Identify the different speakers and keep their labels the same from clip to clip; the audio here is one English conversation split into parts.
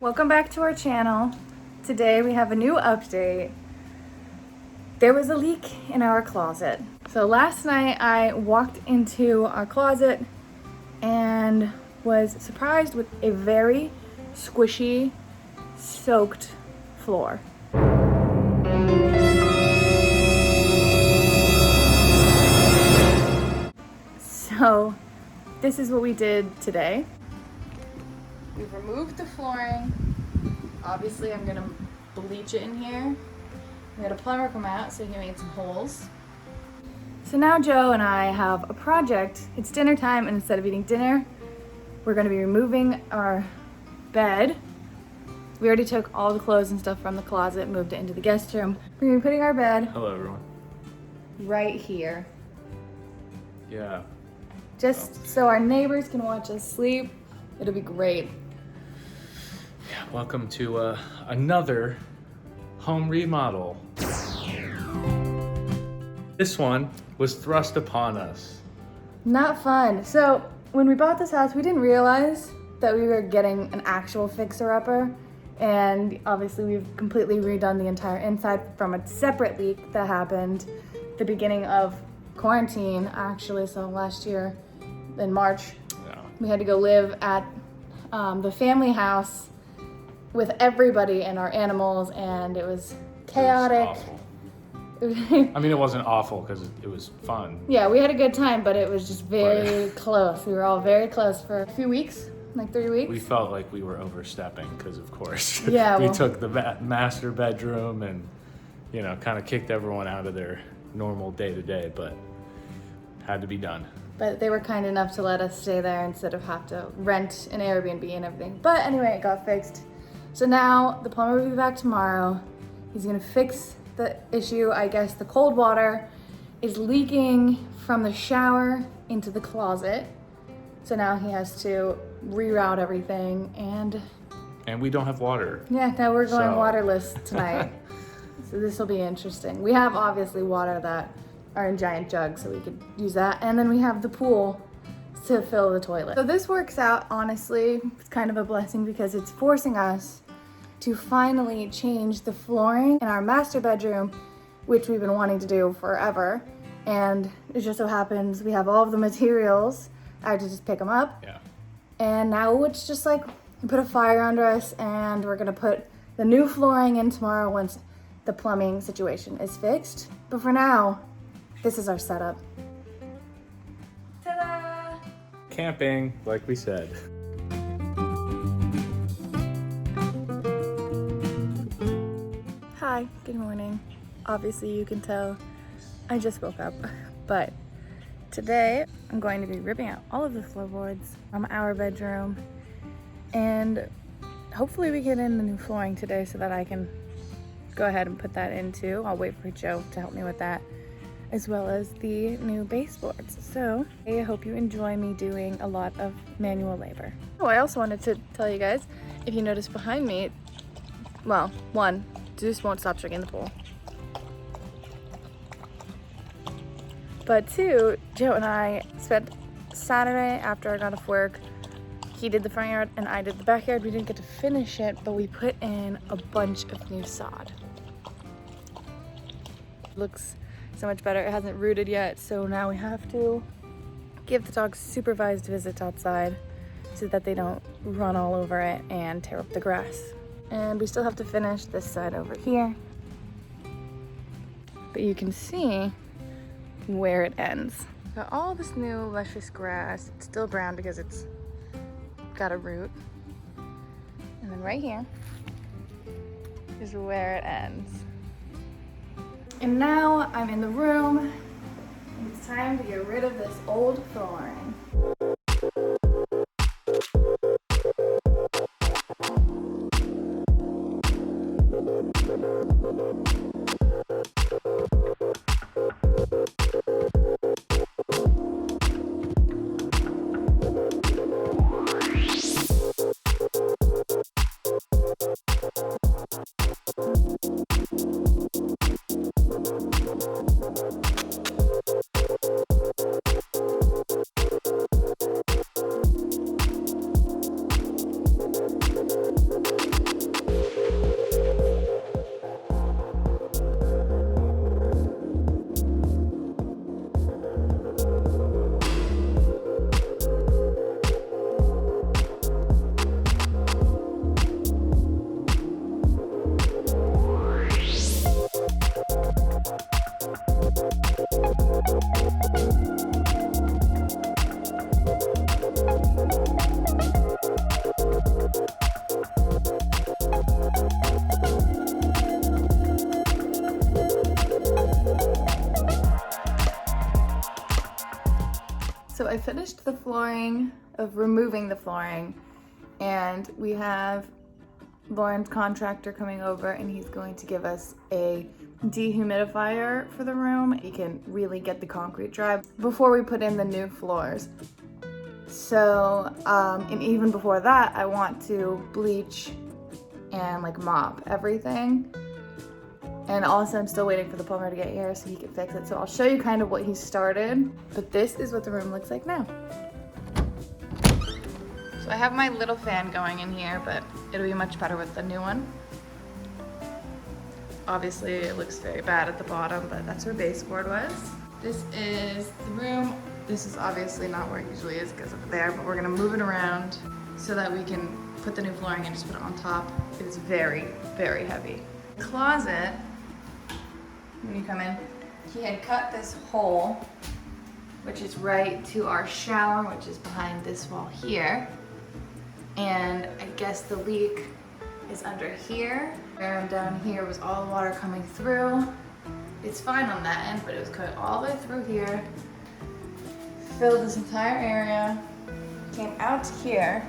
Speaker 1: Welcome back to our channel. Today we have a new update. There was a leak in our closet. So last night I walked into our closet and was surprised with a very squishy, soaked floor. So this is what we did today. We've removed the flooring. Obviously, I'm gonna bleach it in here. We had a plumber come out, so he made some holes. So now Joe and I have a project. It's dinner time, and instead of eating dinner, we're gonna be removing our bed. We already took all the clothes and stuff from the closet, moved it into the guest room. We're gonna be putting our bed
Speaker 2: Hello, everyone.
Speaker 1: right here.
Speaker 2: Yeah.
Speaker 1: Just so our neighbors can watch us sleep. It'll be great.
Speaker 2: Yeah. Welcome to another home remodel. This one was thrust upon us.
Speaker 1: Not fun. So when we bought this house, we didn't realize that we were getting an actual fixer-upper. And obviously we've completely redone the entire inside from a separate leak that happened the beginning of quarantine, actually. So last year in March,
Speaker 2: Yeah.
Speaker 1: we had to go live at the family house with everybody and our animals, and it was chaotic.
Speaker 2: It was awful. I mean, it wasn't awful because it was fun.
Speaker 1: Yeah, we had a good time, but it was just very close. We were all very close for a few weeks, like 3 weeks.
Speaker 2: We felt like we were overstepping because, of course,
Speaker 1: Yeah,
Speaker 2: we
Speaker 1: well-
Speaker 2: took the master bedroom and, kind of kicked everyone out of their normal day-to-day, but had to be done.
Speaker 1: But they were kind enough to let us stay there instead of have to rent an Airbnb and everything. But anyway, it got fixed. So now the plumber will be back tomorrow. He's gonna fix the issue. I guess the cold water is leaking from the shower into the closet. So now he has to reroute everything, and
Speaker 2: we don't have water.
Speaker 1: yeah, now we're going
Speaker 2: So-
Speaker 1: waterless tonight. So this will be interesting. We have obviously water that are in giant jugs, so we could use that. And then we have the pool to fill the toilet. So this works out, honestly. It's kind of a blessing because it's forcing us to finally change the flooring in our master bedroom, which we've been wanting to do forever. And it just so happens we have all of the materials. I had to just pick them up.
Speaker 2: Yeah.
Speaker 1: And now it's just like we put a fire under us, and we're gonna put the new flooring in tomorrow once the plumbing situation is fixed. But for now, this is our setup. Ta-da!
Speaker 2: Camping, like we said.
Speaker 1: Hi, good morning. Obviously you can tell I just woke up, but today I'm going to be ripping out all of the floorboards from our bedroom, and hopefully we get in the new flooring today so that I can go ahead and put that in too. I'll wait for Joe to help me with that, as well as the new baseboards. So I hope you enjoy me doing a lot of manual labor. Oh, I also wanted to tell you guys, if you notice behind me, well, one, Zeus won't stop drinking the pool. But two, Joe and I spent Saturday after I got off work. He did the front yard and I did the backyard. We didn't get to finish it, but we put in a bunch of new sod. Looks so much better. It hasn't rooted yet, so now we have to give the dogs supervised visits outside so that they don't run all over it and tear up the grass. And we still have to finish this side over here. But you can see where it ends. Got all this new luscious grass. It's still brown because it's got a root. And then right here is where it ends. And now I'm in the room, and it's time to get rid of this old flooring. finished the flooring of removing the flooring, and we have Lauren's contractor coming over, and he's going to give us a dehumidifier for the room. He can really get the concrete dry before we put in the new floors. So, and even before that, I want to bleach and like mop everything. And also I'm still waiting for the plumber to get here so he can fix it. So I'll show you kind of what he started, but this is what the room looks like now. So I have my little fan going in here, but it'll be much better with the new one. Obviously it looks very bad at the bottom, but that's where baseboard was. This is the room. This is obviously not where it usually is because of there, but we're gonna move it around so that we can put the new flooring and just put it on top. It's very, very heavy. Closet, when you come in, he had cut this hole, which is right to our shower, which is behind this wall here. And I guess the leak is under here. And down here was all the water coming through. It's fine on that end, but it was cut all the way through here. Filled this entire area, came out to here.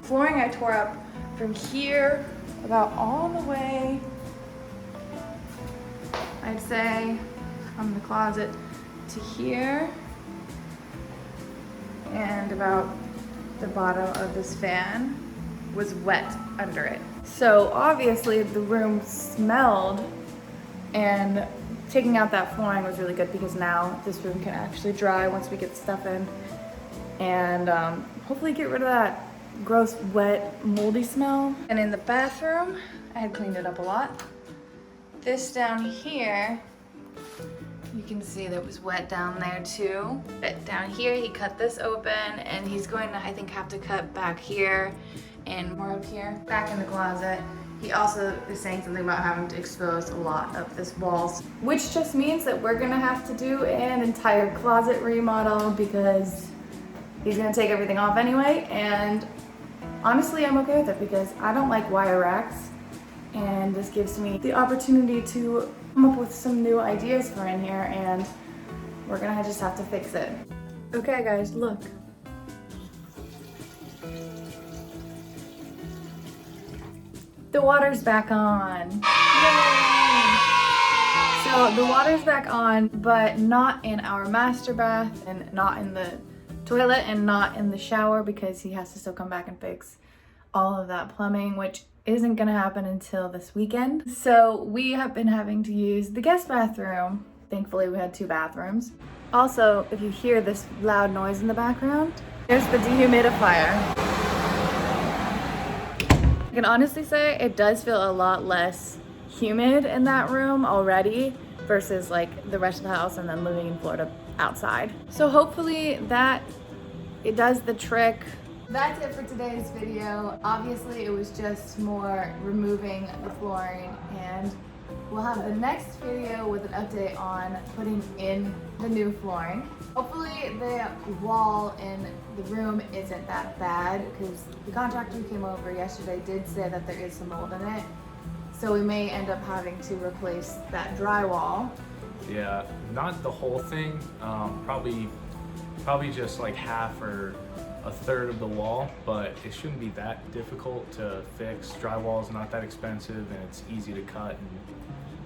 Speaker 1: Flooring I tore up from here about all the way, I'd say, from the closet to here, and about the bottom of this fan was wet under it. So obviously the room smelled, and taking out that flooring was really good because now this room can actually dry once we get stuff in, and hopefully get rid of that gross, wet, moldy smell. And in the bathroom, I had cleaned it up a lot. This down here, you can see that it was wet down there too. But down here, he cut this open, and he's going to, I think, have to cut back here and more up here. Back in the closet, he also is saying something about having to expose a lot of this walls, which just means that we're gonna have to do an entire closet remodel because he's gonna take everything off anyway. And honestly, I'm okay with it because I don't like wire racks, and this gives me the opportunity to come up with some new ideas for in here, and we're gonna just have to fix it. Okay guys, look. The water's back on. Yay! So the water's back on, but not in our master bath, and not in the toilet, and not in the shower, because he has to still come back and fix all of that plumbing, which isn't gonna happen until this weekend. So we have been having to use the guest bathroom. Thankfully we had 2 bathrooms. Also, if you hear this loud noise in the background, there's the dehumidifier. I can honestly say it does feel a lot less humid in that room already versus like the rest of the house and then living in Florida outside. So hopefully that it does the trick. That's it for today's video. Obviously it was just more removing the flooring, and we'll have the next video with an update on putting in the new flooring. Hopefully the wall in the room isn't that bad, because the contractor who came over yesterday did say that there is some mold in it. So we may end up having to replace that drywall.
Speaker 2: Yeah, not the whole thing, probably just like half or a third of the wall, but it shouldn't be that difficult to fix. Drywall is not that expensive, and it's easy to cut, and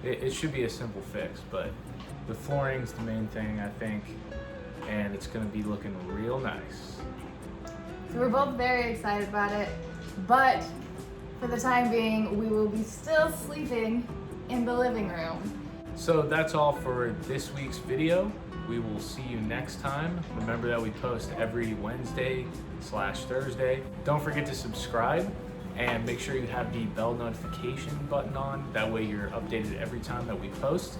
Speaker 2: it should be a simple fix. But the flooring's the main thing, I think, and it's gonna be looking real nice.
Speaker 1: So we're both very excited about it, but for the time being, we will be still sleeping in the living room.
Speaker 2: So that's all for this week's video. We will see you next time. Remember that we post every Wednesday/Thursday. Don't forget to subscribe, and make sure you have the bell notification button on. That way you're updated every time that we post.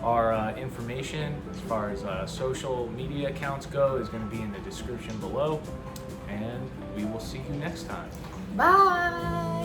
Speaker 2: Our information as far as social media accounts go is going to be in the description below, and we will see you next time.
Speaker 1: Bye!